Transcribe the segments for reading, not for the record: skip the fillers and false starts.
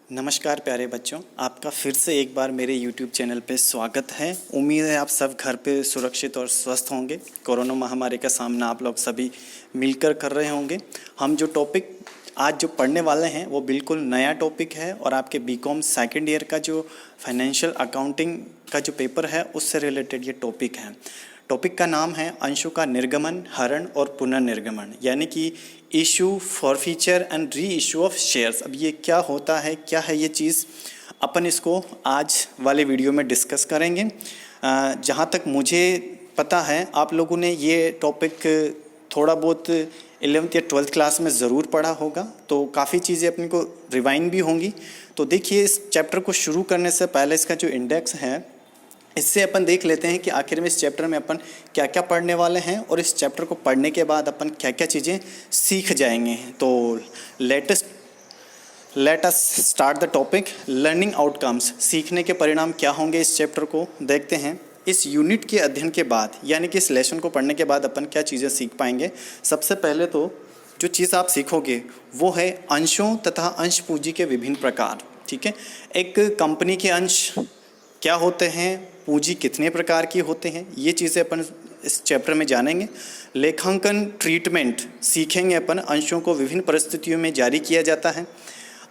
नमस्कार प्यारे बच्चों, आपका फिर से एक बार मेरे YouTube चैनल पे स्वागत है। उम्मीद है आप सब घर पे सुरक्षित और स्वस्थ होंगे। कोरोना महामारी का सामना आप लोग सभी मिलकर कर रहे होंगे। हम जो टॉपिक आज जो पढ़ने वाले हैं वो बिल्कुल नया टॉपिक है और आपके बीकॉम सेकेंड ईयर का जो फाइनेंशियल अकाउंटिंग का जो पेपर है उससे रिलेटेड ये टॉपिक है। टॉपिक का नाम है अंशों का निर्गमन, हरण और पुनर्निर्गमन, यानी कि issue, forfeiture and re issue of shares. अब ये क्या होता है, क्या है ये चीज़, अपन इसको आज वाले वीडियो में डिस्कस करेंगे। जहाँ तक मुझे पता है आप लोगों ने ये टॉपिक थोड़ा बहुत 11th या 12th क्लास में ज़रूर पढ़ा होगा, तो काफ़ी चीज़ें अपने को रिवाइंड भी होंगी। तो देखिए, इस चैप्टर को शुरू करने से पहले इसका जो इंडेक्स है इससे अपन देख लेते हैं कि आखिर में इस चैप्टर में अपन क्या क्या पढ़ने वाले हैं और इस चैप्टर को पढ़ने के बाद अपन क्या क्या चीज़ें सीख जाएंगे। तो let us start the topic learning outcomes. सीखने के परिणाम क्या होंगे, इस चैप्टर को देखते हैं। इस यूनिट के अध्ययन के बाद, यानी कि इस लेसन को पढ़ने के बाद अपन क्या चीज़ें सीख पाएंगे। सबसे पहले तो जो चीज़ आप सीखोगे वो है अंशों तथा अंश पूंजी के विभिन्न प्रकार। ठीक है, एक कंपनी के अंश क्या होते हैं, पूंजी कितने प्रकार की होते हैं, ये चीज़ें अपन इस चैप्टर में जानेंगे। लेखांकन ट्रीटमेंट सीखेंगे अपन। अंशों को विभिन्न परिस्थितियों में जारी किया जाता है।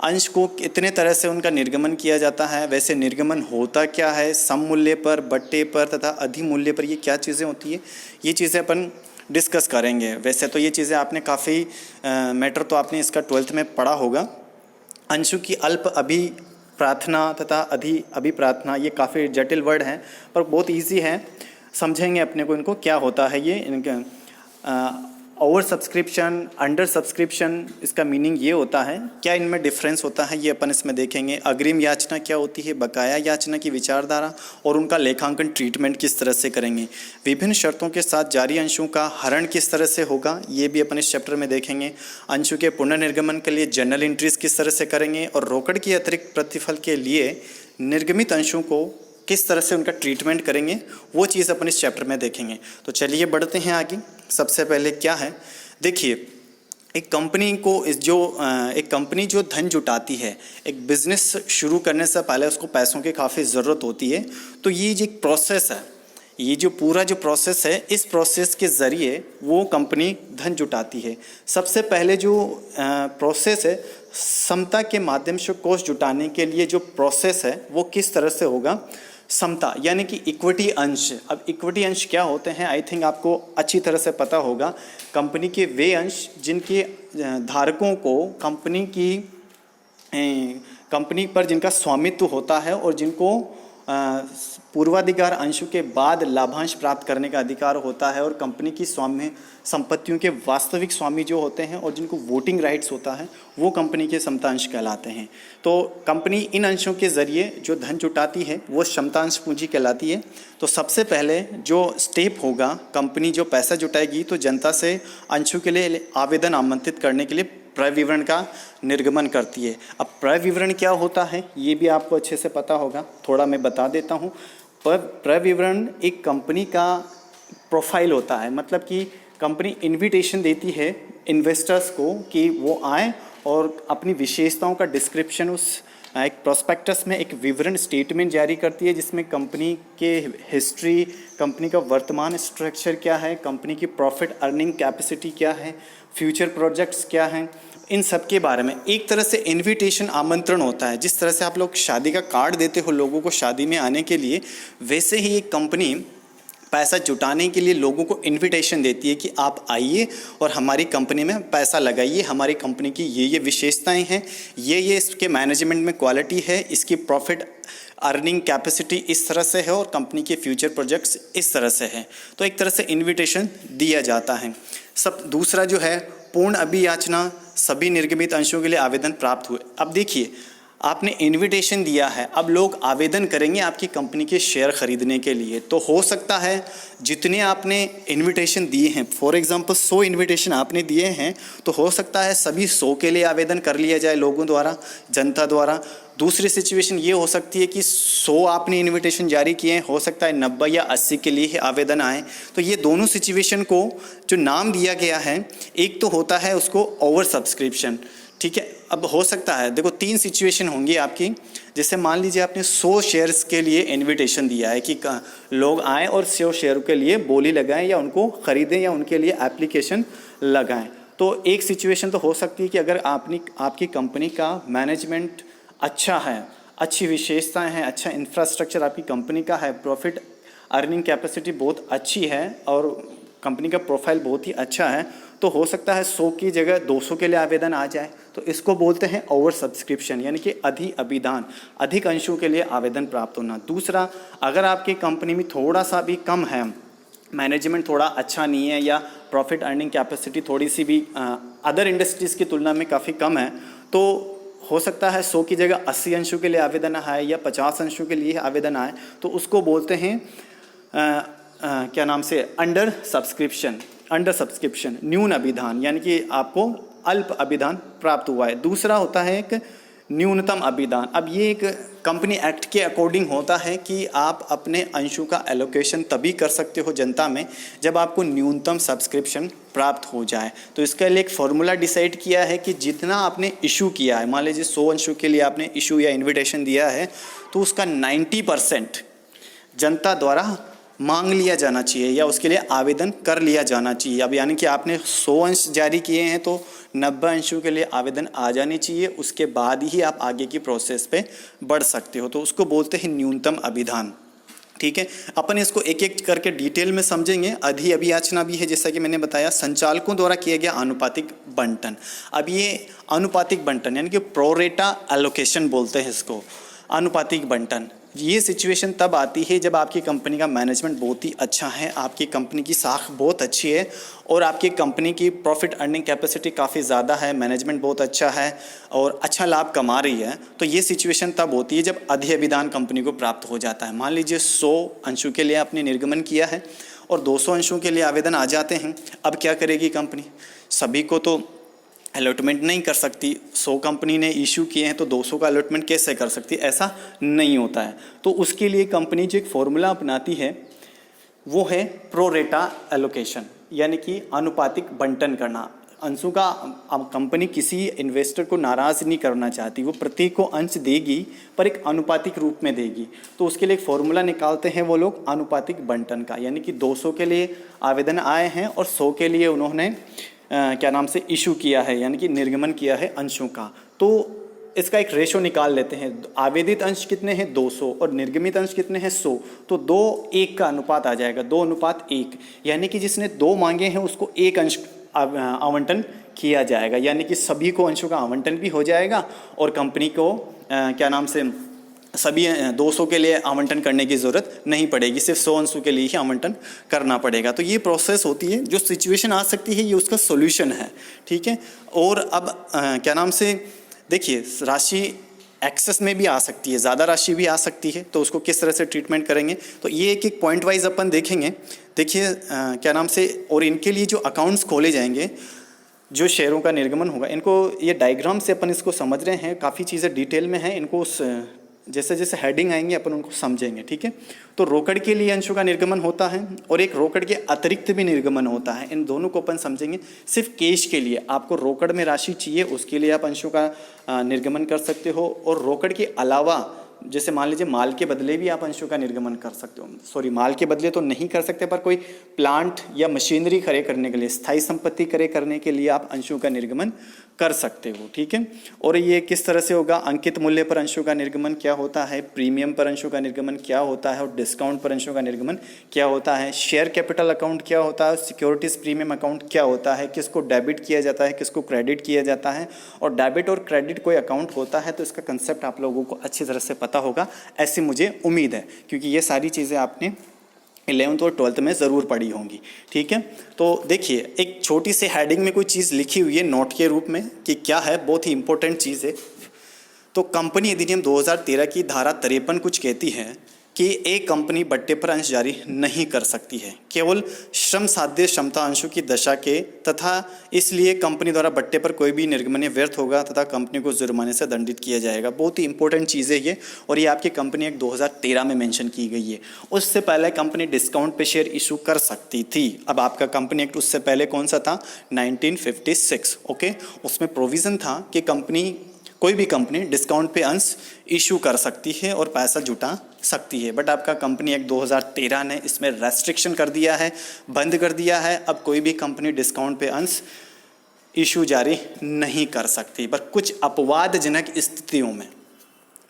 अंश को कितने तरह से उनका निर्गमन किया जाता है, वैसे निर्गमन होता क्या है, सम मूल्य पर, बट्टे पर तथा अधिमूल्य पर ये क्या चीज़ें होती है, ये चीज़ें अपन डिस्कस करेंगे। वैसे तो ये चीज़ें आपने काफ़ी मैटर तो आपने इसका 12th में पढ़ा होगा। अंशों की अल्प प्रार्थना तथा अभिप्रार्थना, ये काफ़ी जटिल वर्ड हैं पर बहुत इजी है, समझेंगे अपने को इनको क्या होता है। ये इनका ओवर सब्सक्रिप्शन, अंडर सब्सक्रिप्शन, इसका मीनिंग ये होता है, क्या इनमें डिफरेंस होता है ये अपन इसमें देखेंगे। अग्रिम याचना क्या होती है, बकाया याचना की विचारधारा और उनका लेखांकन ट्रीटमेंट किस तरह से करेंगे। विभिन्न शर्तों के साथ जारी अंशों का हरण किस तरह से होगा, ये भी अपन इस चैप्टर में देखेंगे। अंशों के पुनर्निर्गमन के लिए जर्नल एंट्रीज किस तरह से करेंगे और रोकड़ की अतिरिक्त प्रतिफल के लिए निर्गमित अंशों को किस तरह से उनका ट्रीटमेंट करेंगे, वो चीज़ अपन इस चैप्टर में देखेंगे। तो चलिए बढ़ते हैं आगे। सबसे पहले क्या है, देखिए, एक कंपनी जो धन जुटाती है, एक बिजनेस शुरू करने से पहले उसको पैसों की काफ़ी ज़रूरत होती है। तो ये जो प्रोसेस है, ये जो पूरा जो प्रोसेस है, इस प्रोसेस के ज़रिए वो कंपनी धन जुटाती है। सबसे पहले जो प्रोसेस है, समता के माध्यम से कोष जुटाने के लिए जो प्रोसेस है वो किस तरह से होगा, समता यानी कि इक्विटी अंश। अब इक्विटी अंश क्या होते हैं, आई थिंक आपको अच्छी तरह से पता होगा। कंपनी के वे अंश जिनके धारकों को कंपनी पर जिनका स्वामित्व होता है और जिनको पूर्वाधिकार अंशों के बाद लाभांश प्राप्त करने का अधिकार होता है, और कंपनी की स्वाम्य संपत्तियों के वास्तविक स्वामी जो होते हैं और जिनको वोटिंग राइट्स होता है, वो कंपनी के समतांश कहलाते हैं। तो कंपनी इन अंशों के ज़रिए जो धन जुटाती है वो समतांश पूंजी कहलाती है। तो सबसे पहले जो स्टेप होगा, कंपनी जो पैसा जुटाएगी तो जनता से अंशों के लिए आवेदन आमंत्रित करने के लिए प्रविवरण का निर्गमन करती है। अब प्रविवरण क्या होता है ये भी आपको अच्छे से पता होगा, थोड़ा मैं बता देता हूँ। पर प्रविवरण एक कंपनी का प्रोफाइल होता है, मतलब कि कंपनी इनविटेशन देती है इन्वेस्टर्स को कि वो आए और अपनी विशेषताओं का डिस्क्रिप्शन उस एक प्रोस्पेक्टस में एक विवरण स्टेटमेंट जारी करती है, जिसमें कंपनी के हिस्ट्री, कंपनी का वर्तमान स्ट्रक्चर क्या है, कंपनी की प्रॉफिट अर्निंग कैपेसिटी क्या है, फ्यूचर प्रोजेक्ट्स क्या हैं, इन सब के बारे में एक तरह से इनविटेशन, आमंत्रण होता है। जिस तरह से आप लोग शादी का कार्ड देते हो लोगों को शादी में आने के लिए, वैसे ही एक कंपनी पैसा जुटाने के लिए लोगों को इनविटेशन देती है कि आप आइए और हमारी कंपनी में पैसा लगाइए। हमारी कंपनी की ये विशेषताएं हैं, ये इसके मैनेजमेंट में क्वालिटी है, इसकी प्रॉफिट अर्निंग कैपेसिटी इस तरह से है और कंपनी के फ्यूचर प्रोजेक्ट्स इस तरह से है। तो एक तरह से इनविटेशन दिया जाता है। दूसरा जो है पूर्ण अभियाचना, सभी निर्गमित अंशों के लिए आवेदन प्राप्त हुए। अब देखिए, आपने इनविटेशन दिया है, अब लोग आवेदन करेंगे आपकी कंपनी के शेयर खरीदने के लिए। तो हो सकता है जितने आपने इनविटेशन दिए हैं, फॉर एग्जांपल 100 इनविटेशन आपने दिए हैं, तो हो सकता है सभी 100 के लिए आवेदन कर लिया जाए लोगों द्वारा, जनता द्वारा। दूसरी सिचुएशन ये हो सकती है कि 100 आपने इनविटेशन जारी किए हैं, हो सकता है 90 या 80 के लिए ही आवेदन आए। तो ये दोनों सिचुएशन को जो नाम दिया गया है, एक तो होता है उसको ओवर सब्सक्रिप्शन, ठीक है। अब हो सकता है, देखो 3 सिचुएशन होंगी आपकी। जैसे मान लीजिए आपने 100 शेयर्स के लिए इनविटेशन दिया है कि लोग आएँ और 100 शेयर के लिए बोली लगाएं या उनको ख़रीदें या उनके लिए एप्लीकेशन लगाएं। तो एक सिचुएशन तो हो सकती है कि अगर आपकी कंपनी का मैनेजमेंट अच्छा है, अच्छी विशेषताएं हैं, अच्छा इंफ्रास्ट्रक्चर आपकी कंपनी का है, प्रॉफिट अर्निंग कैपेसिटी बहुत अच्छी है और कंपनी का प्रोफाइल बहुत ही अच्छा है, तो हो सकता है 100 की जगह 200 के लिए आवेदन आ जाए। तो इसको बोलते हैं ओवर सब्सक्रिप्शन, यानी कि अभिदान, अधिक अंशों के लिए आवेदन प्राप्त होना। दूसरा, अगर आपकी कंपनी में थोड़ा सा भी कम है, मैनेजमेंट थोड़ा अच्छा नहीं है या प्रॉफिट अर्निंग कैपेसिटी थोड़ी सी भी अदर इंडस्ट्रीज़ की तुलना में काफ़ी कम है, तो हो सकता है 100 की जगह 80 अंशों के लिए आवेदन आए या 50 अंशों के लिए आवेदन आए, तो उसको बोलते हैं क्या नाम से अंडर सब्सक्रिप्शन, न्यून अभिदान, यानी कि आपको अल्प अभिदान प्राप्त हुआ है। दूसरा होता है एक न्यूनतम अभिदान। अब ये एक कंपनी एक्ट के अकॉर्डिंग होता है कि आप अपने अंशों का एलोकेशन तभी कर सकते हो जनता में जब आपको न्यूनतम सब्सक्रिप्शन प्राप्त हो जाए। तो इसके लिए एक फॉर्मूला डिसाइड किया है कि जितना आपने इशू किया है, मान लीजिए 100 अंशों के लिए आपने इशू या इन्विटेशन दिया है, तो उसका 90% जनता द्वारा मांग लिया जाना चाहिए या उसके लिए आवेदन कर लिया जाना चाहिए। अब यानी कि आपने 100 अंश जारी किए हैं तो 90 अंशों के लिए आवेदन आ जाने चाहिए, उसके बाद ही आप आगे की प्रोसेस पे बढ़ सकते हो। तो उसको बोलते हैं न्यूनतम अभिदान। ठीक है, अपन इसको एक एक करके डिटेल में समझेंगे। अभियाचना भी है, जैसा कि मैंने बताया, संचालकों द्वारा किया गया आनुपातिक बंटन। अब ये आनुपातिक बंटन यानी कि प्रोरेटा एलोकेशन बोलते हैं इसको, आनुपातिक बंटन। ये सिचुएशन तब आती है जब आपकी कंपनी का मैनेजमेंट बहुत ही अच्छा है, आपकी कंपनी की साख बहुत अच्छी है और आपकी कंपनी की प्रॉफिट अर्निंग कैपेसिटी काफ़ी ज़्यादा है, मैनेजमेंट बहुत अच्छा है और अच्छा लाभ कमा रही है। तो ये सिचुएशन तब होती है जब अधिअभिदान कंपनी को प्राप्त हो जाता है। मान लीजिए 100 अंशों के लिए आपने निर्गमन किया है और 200 अंशों के लिए आवेदन आ जाते हैं। अब क्या करेगी कंपनी? सभी को तो अलॉटमेंट नहीं कर सकती। 100 कंपनी ने इशू किए हैं तो 200 का अलॉटमेंट कैसे कर सकती? ऐसा नहीं होता है। तो उसके लिए कंपनी जो एक फॉर्मूला अपनाती है वो है प्रोरेटा एलोकेशन, यानी कि आनुपातिक बंटन करना अंशों का। कंपनी किसी इन्वेस्टर को नाराज़ नहीं करना चाहती, वो प्रत्येक को अंश देगी पर एक आनुपातिक रूप में देगी। तो उसके लिए एक फॉर्मूला निकालते हैं वो लोग आनुपातिक बंटन का, यानी कि 200 के लिए आवेदन आए हैं और 100 के लिए उन्होंने क्या नाम से इशू किया है, यानी कि निर्गमन किया है अंशों का। तो इसका एक रेशो निकाल लेते हैं। आवेदित अंश कितने हैं? 200 और निर्गमित अंश कितने हैं? 100। तो 2:1 का अनुपात आ जाएगा, 2:1, यानी कि जिसने 2 मांगे हैं उसको 1 अंश आवंटन किया जाएगा, यानी कि सभी को अंशों का आवंटन भी हो जाएगा और कंपनी को क्या नाम से सभी 200 के लिए आवंटन करने की ज़रूरत नहीं पड़ेगी, सिर्फ 100 अंशों के लिए ही आवंटन करना पड़ेगा। तो ये प्रोसेस होती है। जो सिचुएशन आ सकती है ये उसका सॉल्यूशन है। ठीक है, और अब क्या नाम से देखिए, राशि एक्सेस में भी आ सकती है, ज़्यादा राशि भी आ सकती है, तो उसको किस तरह से ट्रीटमेंट करेंगे तो ये एक एक पॉइंट वाइज अपन देखेंगे। देखिए क्या नाम से, और इनके लिए जो अकाउंट्स खोले जाएंगे, जो शेयरों का निर्गमन होगा, इनको ये डायग्राम से अपन इसको समझ रहे हैं, काफ़ी चीज़ें डिटेल में हैं, इनको जैसे जैसे हेडिंग आएंगे अपन उनको समझेंगे। ठीक है, तो रोकड़ के लिए अंशों का निर्गमन होता है और एक रोकड़ के अतिरिक्त भी निर्गमन होता है। इन दोनों को अपन समझेंगे। सिर्फ कैश के लिए आपको रोकड़ में राशि चाहिए, उसके लिए आप अंशों का निर्गमन कर सकते हो, और रोकड़ के अलावा जैसे मान लीजिए माल के बदले भी आप अंशों का निर्गमन कर सकते हो। सॉरी, माल के बदले तो नहीं कर सकते, पर कोई प्लांट या मशीनरी खड़े करने के लिए, स्थायी संपत्ति खड़े करने के लिए आप अंशों का निर्गमन कर सकते हो। ठीक है, और ये किस तरह से होगा? अंकित मूल्य पर अंशों का निर्गमन क्या होता है, प्रीमियम पर अंशों का निर्गमन क्या होता है, और डिस्काउंट पर अंशों का निर्गमन क्या होता है, शेयर कैपिटल अकाउंट क्या होता है, सिक्योरिटीज प्रीमियम अकाउंट क्या होता है, किसको डेबिट किया जाता है, किसको क्रेडिट किया जाता है, और डेबिट और क्रेडिट कोई अकाउंट होता है तो इसका कंसेप्ट आप लोगों को अच्छी तरह से पता होगा, ऐसी मुझे उम्मीद है, क्योंकि ये सारी चीज़ें आपने 11th और 12th में ज़रूर पढ़ी होंगी। ठीक है, तो देखिए एक छोटी सी हेडिंग में कोई चीज़ लिखी हुई है नोट के रूप में कि क्या है, बहुत ही इंपॉर्टेंट चीज़ है। तो कंपनी अधिनियम 2013 की धारा 53 कुछ कहती है कि एक कंपनी बट्टे पर अंश जारी नहीं कर सकती है, केवल श्रम साध्य क्षमता अंशों की दशा के तथा इसलिए कंपनी द्वारा बट्टे पर कोई भी निर्गमन व्यर्थ होगा तथा कंपनी को जुर्माने से दंडित किया जाएगा। बहुत ही इंपॉर्टेंट चीज़ है ये, और ये आपकी कंपनी एक्ट 2013 में मेंशन की गई है। उससे पहले कंपनी डिस्काउंट पे शेयर इशू कर सकती थी। अब आपका कंपनी एक्ट उससे पहले कौन सा था? 1956। ओके, उसमें प्रोविज़न था कि कोई भी कंपनी डिस्काउंट पे अंश इशू कर सकती है और पैसा जुटा सकती है। बट आपका कंपनी एक्ट 2013 ने इसमें रेस्ट्रिक्शन कर दिया है, बंद कर दिया है। अब कोई भी कंपनी डिस्काउंट पे अंश इशू जारी नहीं कर सकती। पर कुछ अपवादजनक स्थितियों में,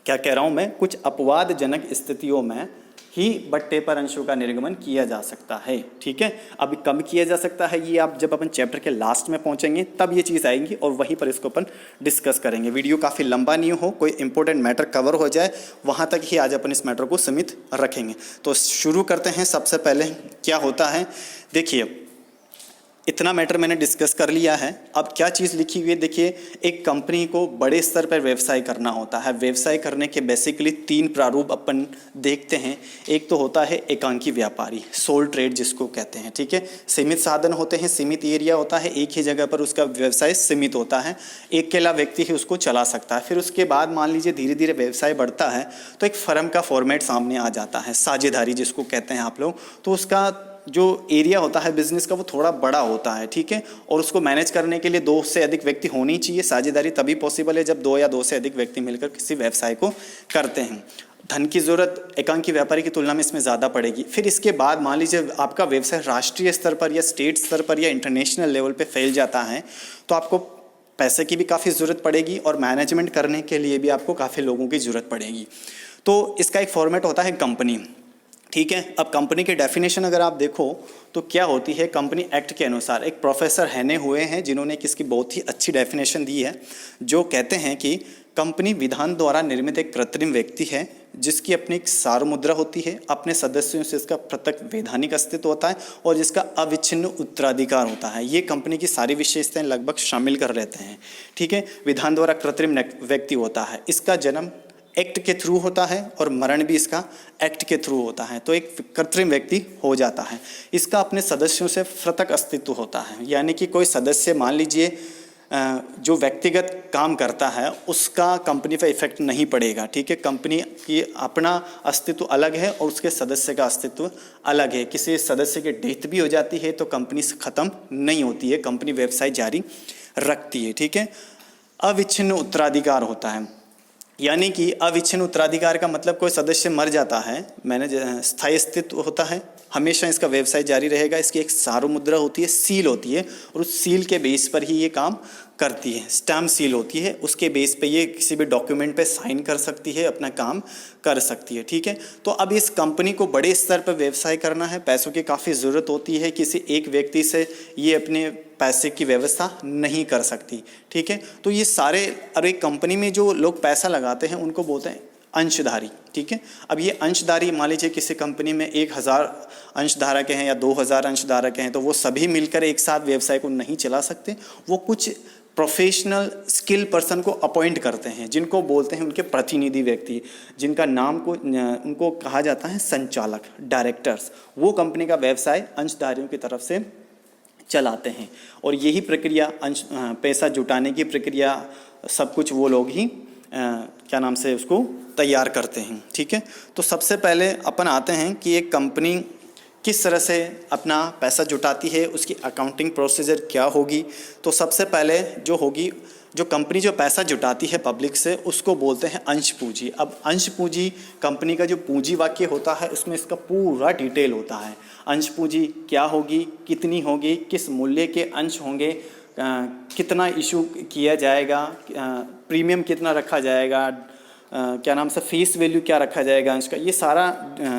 क्या कह रहा हूँ मैं, कुछ अपवादजनक स्थितियों में ही बट्टे पर अंशों का निर्गमन किया जा सकता है। ठीक है, अब कब किया जा सकता है ये आप जब अपन चैप्टर के लास्ट में पहुंचेंगे तब ये चीज़ आएंगी और वहीं पर इसको अपन डिस्कस करेंगे। वीडियो काफ़ी लंबा नहीं हो, कोई इंपॉर्टेंट मैटर कवर हो जाए, वहाँ तक ही आज अपन इस मैटर को सीमित रखेंगे। तो शुरू करते हैं। सबसे पहले क्या होता है, देखिए इतना मैटर मैंने डिस्कस कर लिया है। अब क्या चीज़ लिखी हुई है, देखिए एक कंपनी को बड़े स्तर पर व्यवसाय करना होता है। व्यवसाय करने के बेसिकली 3 प्रारूप अपन देखते हैं। एक तो होता है एकांकी व्यापारी, सोल ट्रेड जिसको कहते हैं। ठीक है, सीमित साधन होते हैं, सीमित एरिया होता है, एक ही जगह पर उसका व्यवसाय सीमित होता है, एक अकेला व्यक्ति ही उसको चला सकता है। फिर उसके बाद मान लीजिए धीरे धीरे व्यवसाय बढ़ता है तो एक फर्म का फॉर्मेट सामने आ जाता है, साझेदारी जिसको कहते हैं आप लोग। तो उसका जो एरिया होता है बिजनेस का वो थोड़ा बड़ा होता है। ठीक है, और उसको मैनेज करने के लिए 2 से अधिक व्यक्ति होनी चाहिए। साझेदारी तभी पॉसिबल है जब 2 या 2 से अधिक व्यक्ति मिलकर किसी व्यवसाय को करते हैं। धन की ज़रूरत एकांकी व्यापारी की तुलना में इसमें ज़्यादा पड़ेगी। फिर इसके बाद मान लीजिए आपका व्यवसाय राष्ट्रीय स्तर पर या स्टेट स्तर पर या इंटरनेशनल लेवल पे फैल जाता है तो आपको पैसे की भी काफ़ी ज़रूरत पड़ेगी और मैनेजमेंट करने के लिए भी आपको काफ़ी लोगों की ज़रूरत पड़ेगी। तो इसका एक फॉर्मेट होता है कंपनी। ठीक है, अब कंपनी की डेफिनेशन अगर आप देखो तो क्या होती है, कंपनी एक्ट के अनुसार एक प्रोफेसर हैने हुए हैं जिन्होंने इसकी बहुत ही अच्छी डेफिनेशन दी है, जो कहते हैं कि कंपनी विधान द्वारा निर्मित एक कृत्रिम व्यक्ति है जिसकी अपनी एक सार्वमुद्रा होती है, अपने सदस्यों से इसका पृथक वैधानिक अस्तित्व होता है और जिसका अविच्छिन्न उत्तराधिकार होता है। ये कंपनी की सारी विशेषताएं लगभग शामिल कर लेते हैं। ठीक है, विधान द्वारा कृत्रिम व्यक्ति होता है, इसका जन्म एक्ट के थ्रू होता है और मरण भी इसका एक्ट के थ्रू होता है, तो एक कृत्रिम व्यक्ति हो जाता है। इसका अपने सदस्यों से पृथक अस्तित्व होता है, यानी कि कोई सदस्य मान लीजिए जो व्यक्तिगत काम करता है उसका कंपनी पर इफेक्ट नहीं पड़ेगा। ठीक है, कंपनी की अपना अस्तित्व अलग है और उसके सदस्य का अस्तित्व अलग है। किसी सदस्य की डेथ भी हो जाती है तो कंपनी से ख़त्म नहीं होती है, कंपनी व्यवसाय जारी रखती है। ठीक है, अविच्छिन्न उत्तराधिकार होता है, यानी कि अविच्छिन्न उत्तराधिकार का मतलब कोई सदस्य मर जाता है, स्थायी अस्तित्व होता है, हमेशा इसका व्यवसाय जारी रहेगा। इसकी एक सार्वमुद्रा होती है, सील होती है और उस सील के बेस पर ही ये काम करती है। स्टैम्प सील होती है, उसके बेस पे ये किसी भी डॉक्यूमेंट पे साइन कर सकती है, अपना काम कर सकती है। ठीक है, तो अब इस कंपनी को बड़े स्तर पर व्यवसाय करना है, पैसों की काफ़ी ज़रूरत होती है, किसी एक व्यक्ति से ये अपने पैसे की व्यवस्था नहीं कर सकती। ठीक है, तो ये सारे और एक कंपनी में जो लोग पैसा लगाते हैं उनको बोलते हैं अंशधारी। ठीक है, अब ये अंशधारी मान लीजिए किसी कंपनी में 1000 अंशधारक हैं या 2000 अंशधारक हैं तो वो सभी मिलकर एक साथ व्यवसाय को नहीं चला सकते। वो कुछ प्रोफेशनल स्किल पर्सन को अपॉइंट करते हैं जिनको बोलते हैं उनके प्रतिनिधि व्यक्ति, जिनका नाम को उनको कहा जाता है संचालक, डायरेक्टर्स। वो कंपनी का व्यवसाय अंशधारियों की तरफ से चलाते हैं और यही प्रक्रिया पैसा जुटाने की प्रक्रिया सब कुछ वो लोग ही क्या नाम से उसको तैयार करते हैं। ठीक है, तो सबसे पहले अपन आते हैं कि एक कंपनी किस तरह से अपना पैसा जुटाती है, उसकी अकाउंटिंग प्रोसीजर क्या होगी। तो सबसे पहले जो होगी, जो कंपनी जो पैसा जुटाती है पब्लिक से उसको बोलते हैं अंश पूंजी। अब अंश पूंजी कंपनी का जो पूंजी वाक्य होता है उसमें इसका पूरा डिटेल होता है। अंश पूंजी क्या होगी, कितनी होगी, किस मूल्य के अंश होंगे, कितना इशू किया जाएगा, प्रीमियम कितना रखा जाएगा, क्या नाम से फीस वैल्यू क्या रखा जाएगा अंश का, ये सारा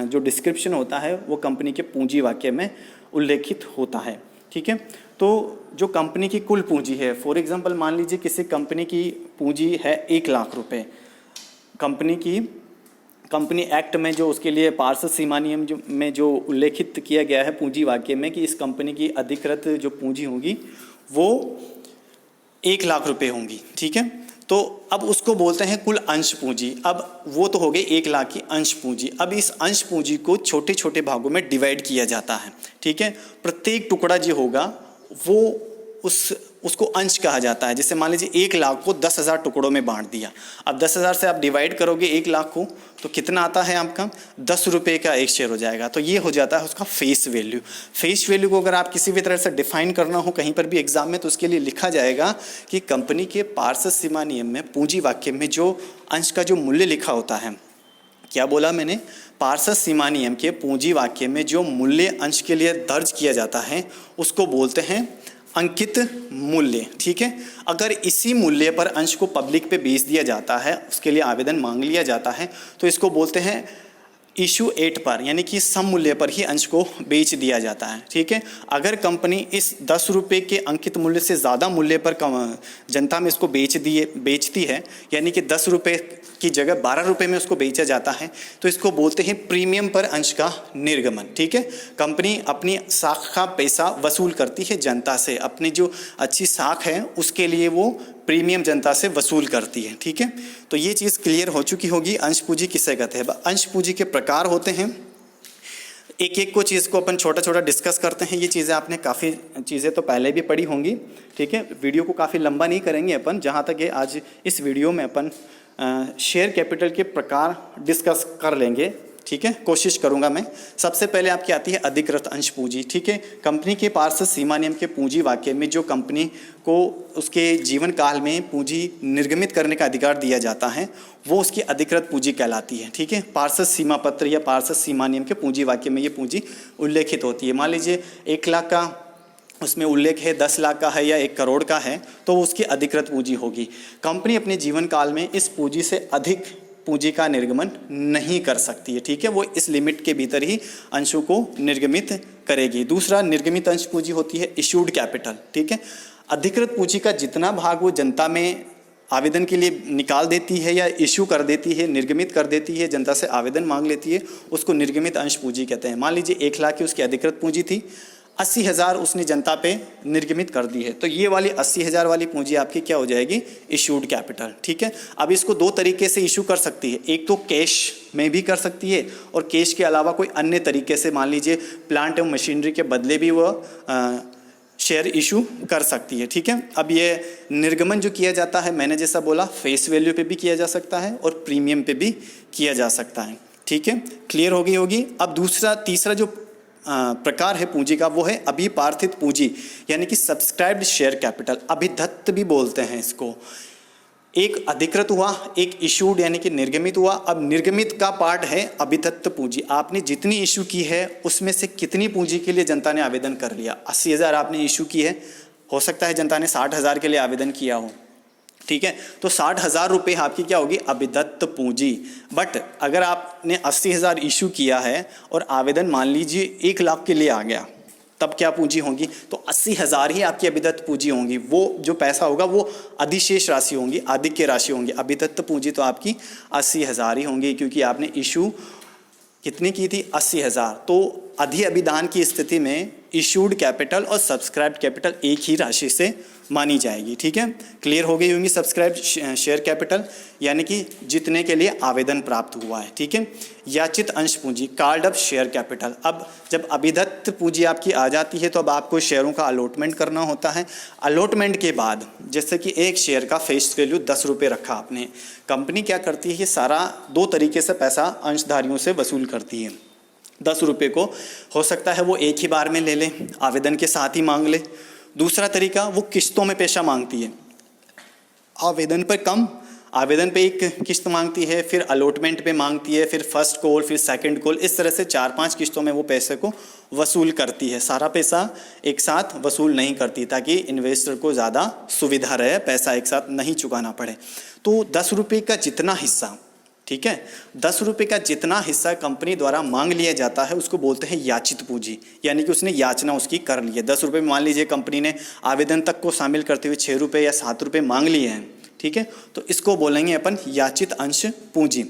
जो डिस्क्रिप्शन होता है वो कंपनी के पूंजी वाक्य में उल्लेखित होता है। ठीक है, तो जो कंपनी की कुल पूंजी है, फॉर एग्जांपल मान लीजिए किसी कंपनी की पूंजी है 1 लाख रुपए, कंपनी एक्ट में जो उसके लिए पार्षद सीमा नियम में जो उल्लेखित किया गया है पूंजी वाक्य में कि इस कंपनी की अधिकृत जो पूंजी होगी वो 1 लाख रुपए होंगी। ठीक है, तो अब उसको बोलते हैं कुल अंश पूंजी। अब वो तो हो गई 1 लाख की अंश पूंजी। अब इस अंश पूंजी को छोटे छोटे भागों में डिवाइड किया जाता है, ठीक है। प्रत्येक टुकड़ा जो होगा वो उसको अंश कहा जाता है। जैसे मान लीजिए 1 लाख को 10,000 टुकड़ों में बांट दिया। अब 10,000 से आप डिवाइड करोगे 1 लाख को तो कितना आता है आपका 10 रुपये का एक शेयर हो जाएगा। तो ये हो जाता है उसका फेस वैल्यू। फेस वैल्यू को अगर आप किसी भी तरह से डिफाइन करना हो कहीं पर भी एग्जाम में तो उसके लिए लिखा जाएगा कि कंपनी के पार्षद सीमा नियम में पूंजी वाक्य में जो अंश का जो मूल्य लिखा होता है, क्या बोला मैंने, पार्षद सीमा नियम के पूंजी वाक्य में जो मूल्य अंश के लिए दर्ज किया जाता है उसको बोलते हैं अंकित मूल्य, ठीक है। अगर इसी मूल्य पर अंश को पब्लिक पे बेच दिया जाता है, उसके लिए आवेदन मांग लिया जाता है तो इसको बोलते हैं इशू एट पर, यानी कि सम मूल्य पर ही अंश को बेच दिया जाता है, ठीक है। अगर कंपनी इस 10 रुपये के अंकित मूल्य से ज़्यादा मूल्य पर जनता में इसको बेचती है, यानी कि 10 रुपये की जगह 12 रुपये में उसको बेचा जाता है तो इसको बोलते हैं प्रीमियम पर अंश का निर्गमन, ठीक है। कंपनी अपनी साख का पैसा वसूल करती है जनता से, अपनी जो अच्छी साख है उसके लिए वो प्रीमियम जनता से वसूल करती है, ठीक है। तो ये चीज़ क्लियर हो चुकी होगी अंश पूंजी किसे कहते हैं। अंश पूंजी के प्रकार होते हैं, एक एक को चीज़ को अपन छोटा छोटा डिस्कस करते हैं। ये चीज़ें आपने काफ़ी चीज़ें तो पहले भी पढ़ी होंगी, ठीक है। वीडियो को काफ़ी लंबा नहीं करेंगे अपन, जहाँ तक ये आज इस वीडियो में अपन शेयर कैपिटल के प्रकार डिस्कस कर लेंगे, ठीक है, कोशिश करूंगा मैं। सबसे पहले आपकी आती है अधिकृत अंश पूंजी, ठीक है। कंपनी के पार्षद सीमा नियम के पूंजी वाक्य में जो कंपनी को उसके जीवन काल में पूंजी निर्गमित करने का अधिकार दिया जाता है वो उसकी अधिकृत पूंजी कहलाती है, ठीक है। पार्षद सीमा पत्र या पार्षद सीमा नियम के पूंजी वाक्य में ये पूंजी उल्लेखित होती है। मान लीजिए 1 लाख का उसमें उल्लेख है, 10 लाख का है या 1 करोड़ का है तो उसकी अधिकृत पूंजी होगी। कंपनी अपने जीवन काल में इस पूंजी से अधिक पूंजी का निर्गमन नहीं कर सकती है, ठीक है। वो इस लिमिट के भीतर ही अंशों को निर्गमित करेगी। दूसरा निर्गमित अंश पूंजी होती है इशूड कैपिटल, ठीक है। अधिकृत पूंजी का जितना भाग वो जनता में आवेदन के लिए निकाल देती है या इशू कर देती है, निर्गमित कर देती है, जनता से आवेदन मांग लेती है, उसको निर्गमित अंश पूंजी कहते हैं। मान लीजिए 1 लाख की उसकी अधिकृत पूंजी थी, 80,000 उसने जनता पे निर्गमित कर दी है तो ये वाली 80,000 वाली पूंजी आपकी क्या हो जाएगी, इशूड कैपिटल, ठीक है। अब इसको 2 तरीके से इशू कर सकती है, एक तो कैश में भी कर सकती है और कैश के अलावा कोई अन्य तरीके से, मान लीजिए प्लांट एवं मशीनरी के बदले भी वह शेयर इशू कर सकती है, ठीक है। अब ये निर्गमन जो किया जाता है मैंने जैसा बोला फेस वैल्यू पे भी किया जा सकता है और प्रीमियम पे भी किया जा सकता है, ठीक है। क्लियर हो गई होगी। अब तीसरा जो प्रकार है पूंजी का वो है अभिपार्थित पूंजी, यानी कि सब्सक्राइब्ड शेयर कैपिटल, अभिदत्त भी बोलते हैं इसको। एक अधिकृत हुआ, एक इशूड यानी कि निर्गमित हुआ। अब निर्गमित का पार्ट है अभिदत्त पूंजी, आपने जितनी इशू की है उसमें से कितनी पूंजी के लिए जनता ने आवेदन कर लिया। 80,000 आपने इशू की है, हो सकता है जनता ने 60,000 के लिए आवेदन किया हो, ठीक है। तो 60,000 रुपये आपकी क्या होगी, अभिदत्त पूंजी। बट अगर आपने 80,000 इशू किया है और आवेदन मान लीजिए 1 लाख के लिए आ गया, तब क्या पूंजी होगी, तो 80,000 ही आपकी अभिदत्त पूंजी होंगी। वो जो पैसा होगा वो अधिशेष राशि होंगी, आधिक्य राशि होंगी। अभिदत्त पूंजी तो आपकी 80,000 ही होंगी, क्योंकि आपने इशू कितनी की थी, 80,000। तो अधिअभिदान की स्थिति में इशूड कैपिटल और सब्सक्राइब्ड कैपिटल एक ही राशि से मानी जाएगी, ठीक है। क्लियर हो गई होंगी सब्सक्राइब्ड शेयर कैपिटल, यानी कि जितने के लिए आवेदन प्राप्त हुआ है, ठीक है। याचित अंश पूंजी कॉल्ड अप शेयर कैपिटल। अब जब अभिदत्त पूंजी आपकी आ जाती है तो अब आपको शेयरों का अलॉटमेंट करना होता है। अलॉटमेंट के बाद जैसे कि एक शेयर का फेस वैल्यू 10 रुपये रखा आपने, कंपनी क्या करती है, ये सारा 2 तरीके से पैसा अंशधारियों से वसूल करती है। 10 रुपये को हो सकता है वो एक ही बार में ले लें, आवेदन के साथ ही मांग ले। दूसरा तरीका वो किस्तों में पैसा मांगती है, आवेदन पर कम, आवेदन पे एक किस्त मांगती है, फिर अलॉटमेंट पे मांगती है, फिर फर्स्ट कॉल, फिर सेकंड कॉल, इस तरह से 4-5 किस्तों में वो पैसे को वसूल करती है। सारा पैसा एक साथ वसूल नहीं करती ताकि इन्वेस्टर को ज़्यादा सुविधा रहे, पैसा एक साथ नहीं चुकाना पड़े। तो 10 रुपये का जितना हिस्सा, ठीक है, 10 रुपये का जितना हिस्सा कंपनी द्वारा मांग लिया जाता है उसको बोलते हैं याचित पूंजी, यानी कि उसने याचना उसकी कर ली है। 10 रुपये में मान लीजिए कंपनी ने आवेदन तक को शामिल करते हुए 6 रुपये या 7 रुपये मांग लिए हैं, ठीक है, तो इसको बोलेंगे अपन याचित अंश पूंजी।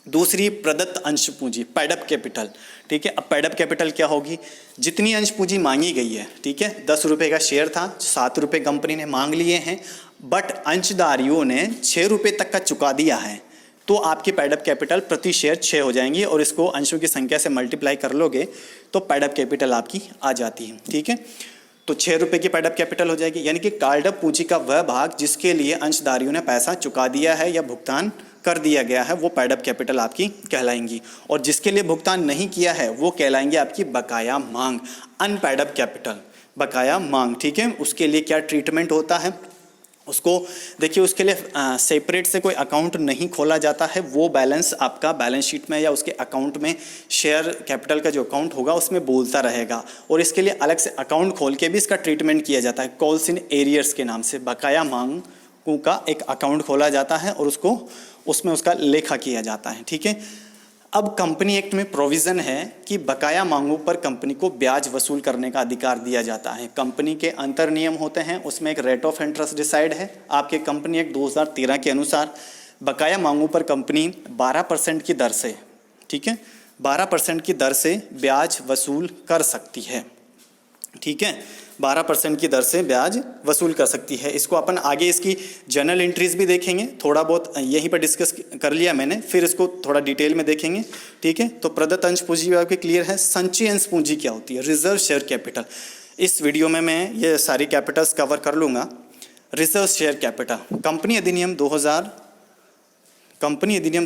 दूसरी प्रदत्त अंश पूंजी, पेड अप कैपिटल। ठीक है, अब पेड अप कैपिटल क्या होगी, जितनी अंश पूंजी मांगी गई है, ठीक है, 10 रुपये का शेयर था, 7 रुपये कंपनी ने मांग लिए हैं, बट अंशधारियों ने 6 रुपये तक का चुका दिया है, तो आपकी पेड अप कैपिटल प्रति शेयर 6 हो जाएंगी, और इसको अंशों की संख्या से मल्टीप्लाई कर लोगे तो पेड अप कैपिटल आपकी आ जाती है। ठीक है, तो 6 रुपये की पेड अप कैपिटल हो जाएगी, यानी कि कॉल्ड अप पूंजी का वह भाग जिसके लिए अंशधारियों ने पैसा चुका दिया है या भुगतान कर दिया गया है, वो पेड अप कैपिटल आपकी कहलाएंगी, और जिसके लिए भुगतान नहीं किया है वो कहलाएंगे आपकी बकाया मांग, अनपेड अप कैपिटल, बकाया मांग। ठीक है, उसके लिए क्या ट्रीटमेंट होता है, उसको देखिए, उसके लिए सेपरेट से कोई अकाउंट नहीं खोला जाता है, वो बैलेंस आपका बैलेंस शीट में या उसके अकाउंट में, शेयर कैपिटल का जो अकाउंट होगा उसमें बोलता रहेगा, और इसके लिए अलग से अकाउंट खोल के भी इसका ट्रीटमेंट किया जाता है, कॉल्स इन एरियर्स के नाम से बकाया मांगों का एक अकाउंट खोला जाता है और उसको उसमें उसका लेखा किया जाता है। ठीक है, अब कंपनी एक्ट में प्रोविज़न है कि बकाया मांगों पर कंपनी को ब्याज वसूल करने का अधिकार दिया जाता है। कंपनी के अंतर नियम होते हैं, उसमें एक रेट ऑफ इंटरेस्ट डिसाइड है। आपके कंपनी एक्ट 2013 के अनुसार बकाया मांगों पर कंपनी 12% की दर से, ठीक है, 12% की दर से ब्याज वसूल कर सकती है। ठीक है, 12% की दर से ब्याज वसूल कर सकती है। इसको अपन आगे इसकी जर्नल एंट्रीज भी देखेंगे, थोड़ा बहुत यहीं पर डिस्कस कर लिया मैंने, फिर इसको थोड़ा डिटेल में देखेंगे। ठीक है, तो प्रदत्त अंश पूंजी आपके क्लियर है। संचयी अंश पूंजी क्या होती है, रिजर्व शेयर कैपिटल, इस वीडियो में मैं ये सारी कैपिटल्स कवर कर लूँगा। रिजर्व शेयर कैपिटल, कंपनी अधिनियम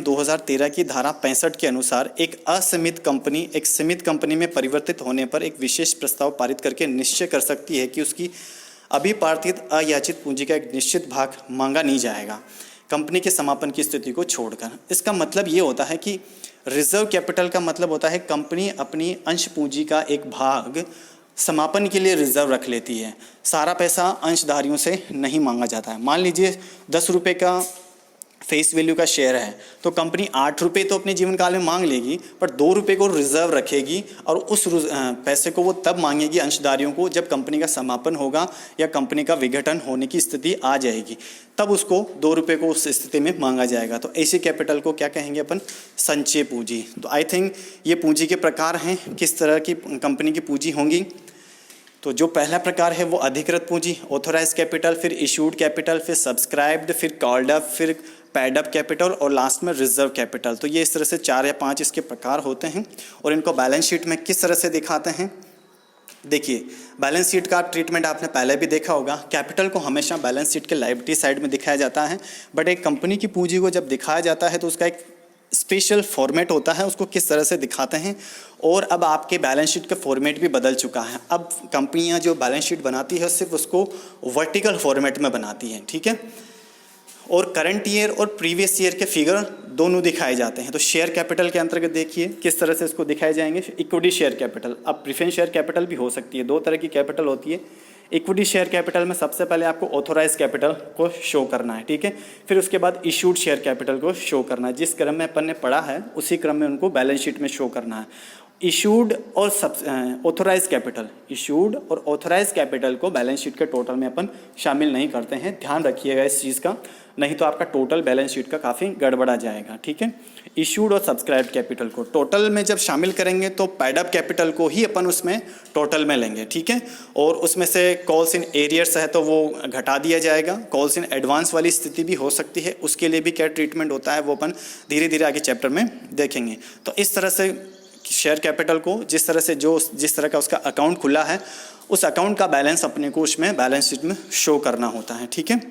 2013 की धारा 65 के अनुसार एक असीमित कंपनी एक सीमित कंपनी में परिवर्तित होने पर एक विशेष प्रस्ताव पारित करके निश्चय कर सकती है कि उसकी अभिप्रार्थित अयाचित पूंजी का एक निश्चित भाग मांगा नहीं जाएगा कंपनी के समापन की स्थिति को छोड़कर। इसका मतलब ये होता है कि रिजर्व कैपिटल का मतलब होता है कंपनी अपनी अंश पूंजी का एक भाग समापन के लिए रिजर्व रख लेती है, सारा पैसा अंशधारियों से नहीं मांगा जाता है। मान लीजिए 10 रुपये का फेस वैल्यू का शेयर है, तो कंपनी 8 रुपये तो अपने जीवन काल में मांग लेगी, पर 2 रुपये को रिजर्व रखेगी, और उस पैसे को वो तब मांगेगी अंशधारियों को जब कंपनी का समापन होगा या कंपनी का विघटन होने की स्थिति आ जाएगी, तब उसको 2 रुपये को उस स्थिति में मांगा जाएगा। तो ऐसे कैपिटल को क्या कहेंगे अपन, संचय पूंजी। तो आई थिंक ये पूंजी के प्रकार हैं, किस तरह की कंपनी की पूंजी होंगी। तो जो पहला प्रकार है वो अधिकृत पूंजी, ऑथोराइज कैपिटल, फिर इशूड कैपिटल, फिर सब्सक्राइब्ड, फिर कॉल्ड अप, फिर पेड अप कैपिटल, और लास्ट में रिजर्व कैपिटल। तो ये इस तरह से 4 या 5 इसके प्रकार होते हैं, और इनको बैलेंस शीट में किस तरह से दिखाते हैं। देखिए, बैलेंस शीट का ट्रीटमेंट आपने पहले भी देखा होगा। कैपिटल को हमेशा बैलेंस शीट के लायबिलिटी साइड में दिखाया जाता है, बट एक कंपनी की पूंजी को जब दिखाया जाता है तो उसका एक स्पेशल फॉर्मेट होता है, उसको किस तरह से दिखाते हैं। और अब आपके बैलेंस शीट का फॉर्मेट भी बदल चुका है। अब कंपनियां जो बैलेंस शीट बनाती है सिर्फ उसको वर्टिकल फॉर्मेट में बनाती हैं, ठीक है, और करंट ईयर और प्रीवियस ईयर के फिगर दोनों दिखाए जाते हैं। तो शेयर कैपिटल के अंतर्गत देखिए किस तरह से इसको दिखाए जाएंगे। इक्विटी शेयर कैपिटल, अब प्रेफरेंस शेयर कैपिटल भी हो सकती है, 2 तरह की कैपिटल होती है। इक्विटी शेयर कैपिटल में सबसे पहले आपको ऑथोराइज कैपिटल को शो करना है, ठीक है, फिर उसके बाद इशूड शेयर कैपिटल को शो करना है। जिस क्रम में अपन ने पढ़ा है उसी क्रम में उनको बैलेंस शीट में शो करना है। इशूड और ऑथोराइज कैपिटल, इशूड और ऑथोराइज कैपिटल को बैलेंस शीट के टोटल में अपन शामिल नहीं करते हैं, ध्यान रखिएगा इस चीज़ का, नहीं तो आपका टोटल बैलेंस शीट का काफ़ी गड़बड़ा जाएगा, ठीक है। इशूड और सब्सक्राइब्ड कैपिटल को टोटल में जब शामिल करेंगे तो पेड अप कैपिटल को ही अपन उसमें टोटल में लेंगे, ठीक है, और उसमें से कॉल्स इन एरियर्स है तो वो घटा दिया जाएगा। कॉल्स इन एडवांस वाली स्थिति भी हो सकती है, उसके लिए भी क्या ट्रीटमेंट होता है वो अपन धीरे धीरे आगे चैप्टर में देखेंगे। तो इस तरह से शेयर कैपिटल को जिस तरह का उसका अकाउंट खुला है उस अकाउंट का बैलेंस अपने को उसमें बैलेंस शीट में शो करना होता है, ठीक है।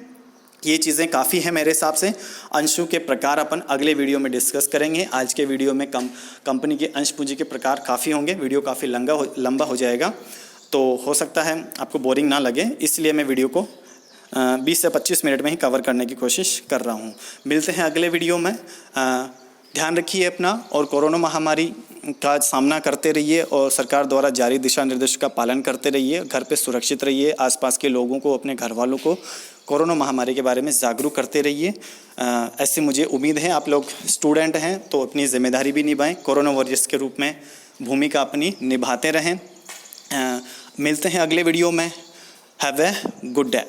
ये चीज़ें काफ़ी हैं मेरे हिसाब से। अंशों के प्रकार अपन अगले वीडियो में डिस्कस करेंगे। आज के वीडियो में कंपनी के अंश पूंजी के प्रकार काफ़ी होंगे, वीडियो काफ़ी लंबा हो जाएगा, तो हो सकता है आपको बोरिंग ना लगे, इसलिए मैं वीडियो को 20 से 25 मिनट में ही कवर करने की कोशिश कर रहा हूँ। मिलते हैं अगले वीडियो में। ध्यान रखिए अपना, और कोरोना महामारी का सामना करते रहिए और सरकार द्वारा जारी दिशा निर्देश का पालन करते रहिए। घर पे सुरक्षित रहिए, आसपास के लोगों को, अपने घर वालों को कोरोना महामारी के बारे में जागरूक करते रहिए। ऐसी मुझे उम्मीद है आप लोग स्टूडेंट हैं तो अपनी जिम्मेदारी भी निभाएं, कोरोना वॉरियर्स के रूप में भूमिका अपनी निभाते रहें। मिलते हैं अगले वीडियो में। Have a good day.